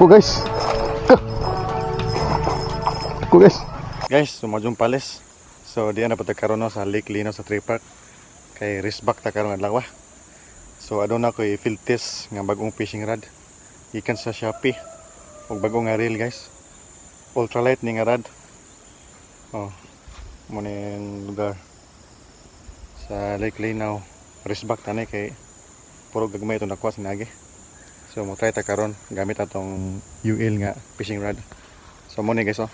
guys. Ako guys. Guys, sumajong palis. So diyan na patagkaroon no, sa Lake Lino sa Tree Park. Kay Risbak ta karon adlaw. So aduna ko i-field test nga bagong fishing rod. Ikan sa Shopee. Og bagong nga reel guys. Ultralight ni nga rod. Oh. Muna yung lugar sa Lake Lino. Risbak tanay kay puro gagmay ito nakuha sa nagi. So mo try ta karon gamit atong UL nga fishing rod. So mo ni guys oh.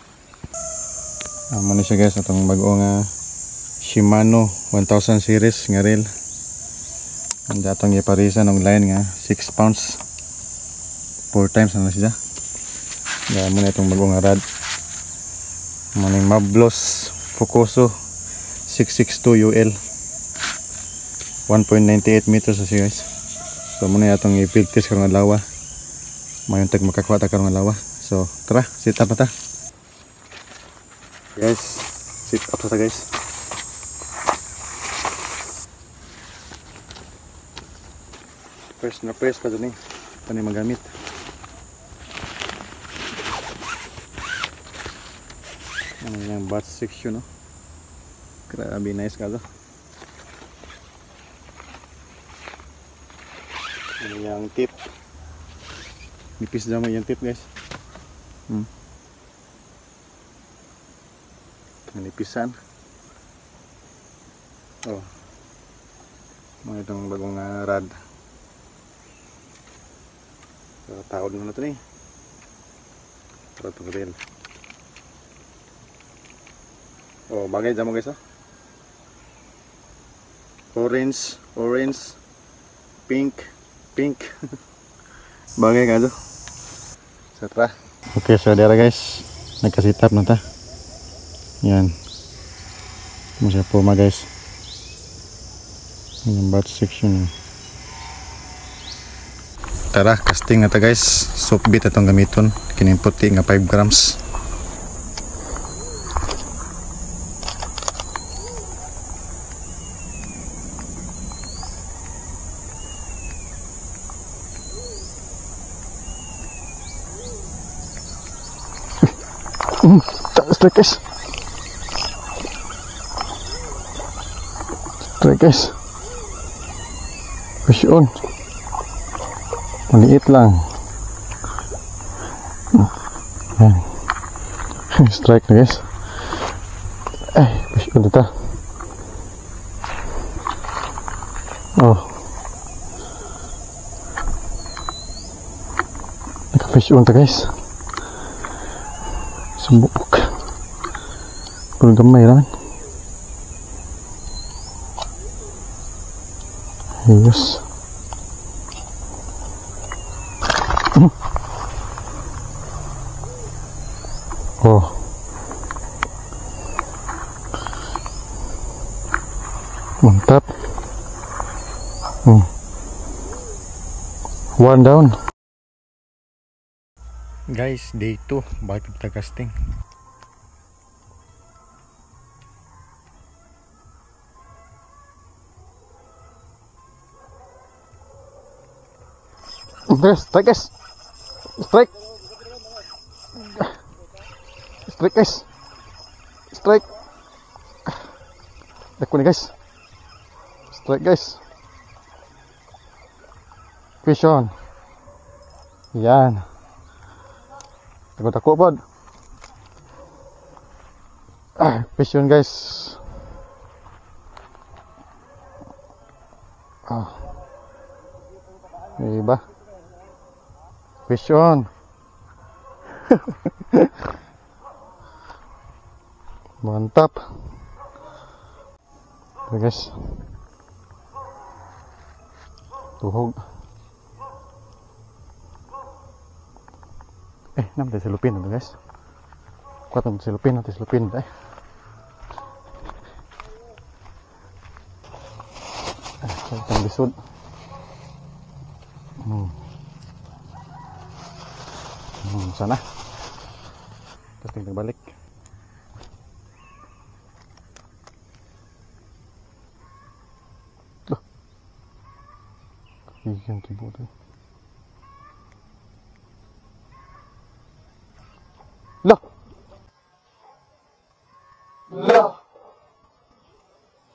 Mo ni siya guys atong bag-o nga Shimano 1000 series nga reel. Ang atong iparisan ng line nga 6 pounds 4 times na siya. Ya mo ni itong bag-o nga rod. Mo ni Mablos Fukuso 662 UL 1.98 meters na siya guys. So muna itong i-field test karong adlaw. Mayong tag makakuha ta karong adlaw. So tara, sit up ta. Guys, sit up ta guys. First na press pa dun eh. Pani magamit. Ano yung butt section no. Grabe nice ka do. Ano yung tip. Nipis naman yung tip guys. Nipisan. Oh. Mga itong bagong rod. So, taod na ito eh. Para itong reel. Oh, bagay dyan mo guys oh. Orange, pink. Bagay ka do. So tara. Okay, so dara guys. Nagkasitap na ta. Yan. Masya po ma guys. Yung butt section. Tara, casting na ta guys. Soap bit atong gamiton. Kining puti nga 5 grams. Strike guys. Strike guys. Fish on. Maliit lang. Yan. Strike na guys. Fish on dito. Oh. Naka-fish on ta guys. Sumbuk. Kurang gamay lang. Ayos. Oh. Mantap. One down. Guys, day 2 balik kita casting. Strike guys. Strike guys. Strike. Dako ni guys. Strike guys. Fish on. Yan. Tako pod. Fish on guys. Iba. Fish on. Mantap. Okay guys. Tuhog. Namanya silupin itu guys. Kuat untuk silupin, nanti silupin deh. Kita bisut. Sana. Terus tinggal balik. Loh. Ikan tibu tuh.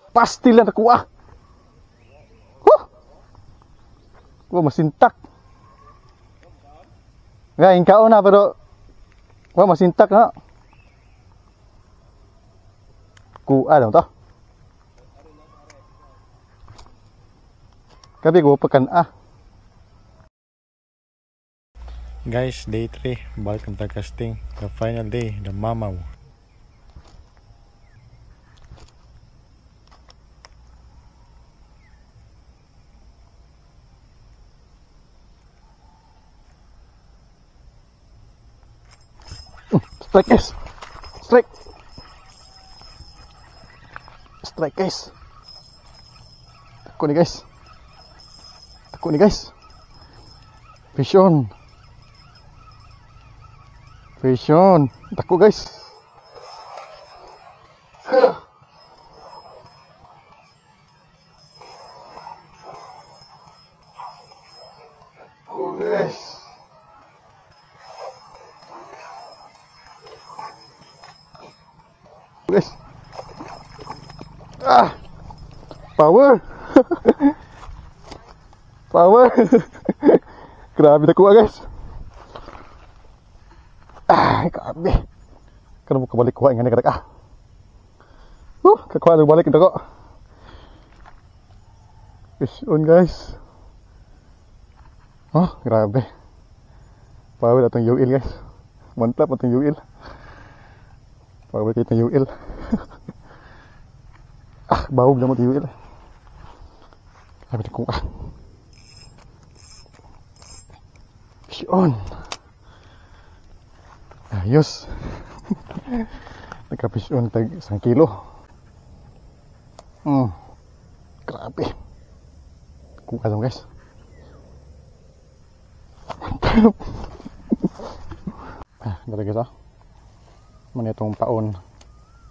Pasti lang nakuha. Wah, masintak. Nga, ingkao na pero wah, masintak na. Kuha daw to. Kabi ko pakan Guys, day 3, balik ang casting. The final day, the mamaw. Strike guys. Strike. Strike guys. Takut ni guys. Takut ni guys. Fish on. Fish on. Takut guys. Oh guys. Guys. Power. Power. Grabe nakuha guys. Grabe. Kaya mo kabalik kuha nga nagkadak kakuha na balik ito ko. Fish on guys. Grabe. Power atong yuil guys. Mantap atong yuil. Power kita yuil. Bau na mo yuil. Grabe na kuha. Fish on. Ayos. Nagka-fish on tag 1 kilo. Grabe. Kuha lang guys. Mantap. Dali guys Muna itong paon.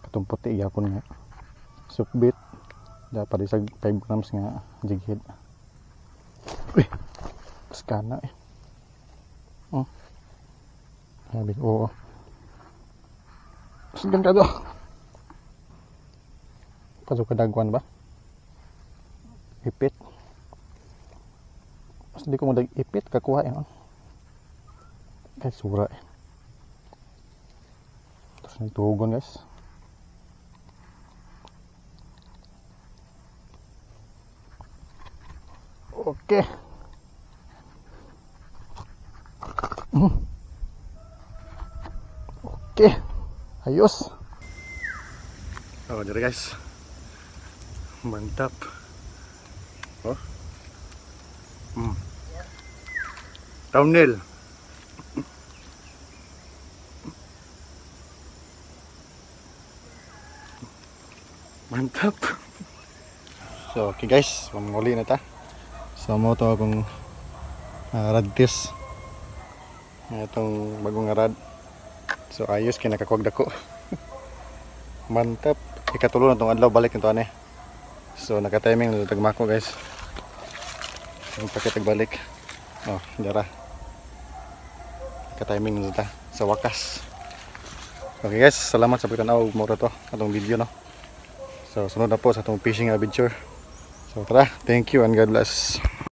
Katong puti yapon nga. Sukbit. Dapat isag 5 grams nga jighead. Uy. Paskana Sabi ko, Segan ka doon. Pasok ka dagwan ba? Ipit. Mas hindi ko mag-ipit, kakuha yun. Kahit sura Tapos nagtuhugon guys. Okay. Okay. Ayos. Jadi guys. Mantap. Thumbnail. Mantap. So, okay guys, mamuli na ta. So, mo to akong rad test. Itong bagong rad. So, ayos kinakakuwag dako. Mantap. Ikatulo na itong adlaw balik nito ane. So, naka-timing na tagmako guys. Yung pakitag balik. Dara. Naka-timing na ito sa wakas. Okay guys, salamat sa pagtanaw mo to atong video no. So, sunod na po sa itong fishing adventure. So, tara. Thank you and God bless.